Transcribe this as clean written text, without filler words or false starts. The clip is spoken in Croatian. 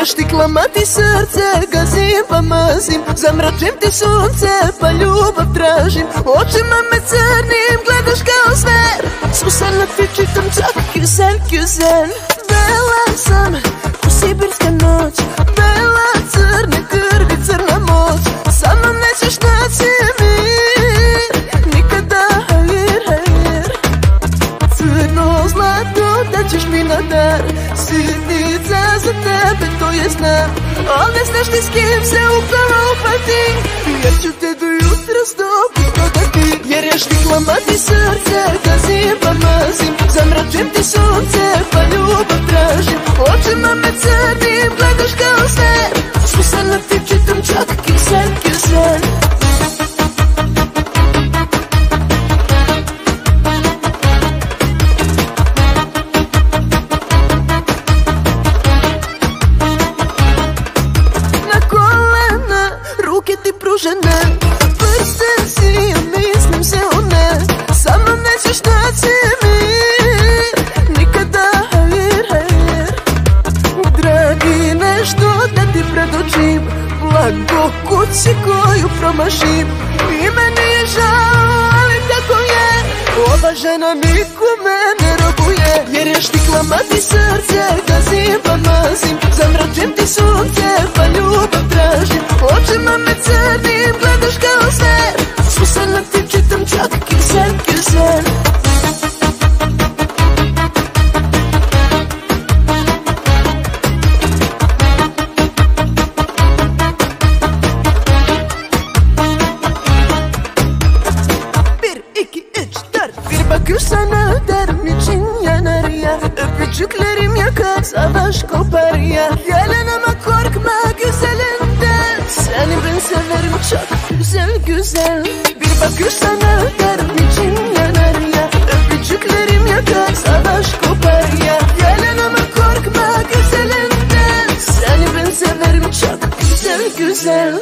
Jer štikla ti srce, gazim pa mazim, zamračim ti sunce pa ljubav tražim. Očima me crnim, gledaš kao zver, susana ti čitam čak küsen, küsen. Bela sam, ko sibirska noć, bela crne krvi, crna moć. Sa mnom nećeš naći mir, nikada, hajir, hajir. Crno zlato daćeš mi na dar, sitnica za tebe, to je znam. Al ne znaš ti s kim se upravo upatim, jer ću te do jutra stopiti dodati. Jer ja štiklama ti srce, gazim pa mazim, zamračim ti sunce pa ljubav tražim. Očima me crnim, gledaš kao zver, susana ti čitam čak küsen, küsen. Pružene, prsten si, mislim se u ne. Sa mnom nećeš naći mir, nikada, hajir, hajir. Dragi, nešto da ti predočim, blago kući koju promašim. I meni je žao, ali tako je, ova žena nikome ne robuje. Jer je štiklama ti srce, gazim pa mazim, zamračim ti sunce pa ljubav tražim. Očima me crnim, gledaš kao zver, susana ti čitam čak küsen, küsen. Küsene derim için yanar ya, öpücüklerim yakar savaş kopar ya. Gelen ama korkma güzelinden, seni ben severim çok güzel güzel. Bir bakışsana derim için yanar ya, öpücüklerim yakar savaş kopar ya. Gelen ama korkma güzelinden, seni ben severim çok güzel güzel.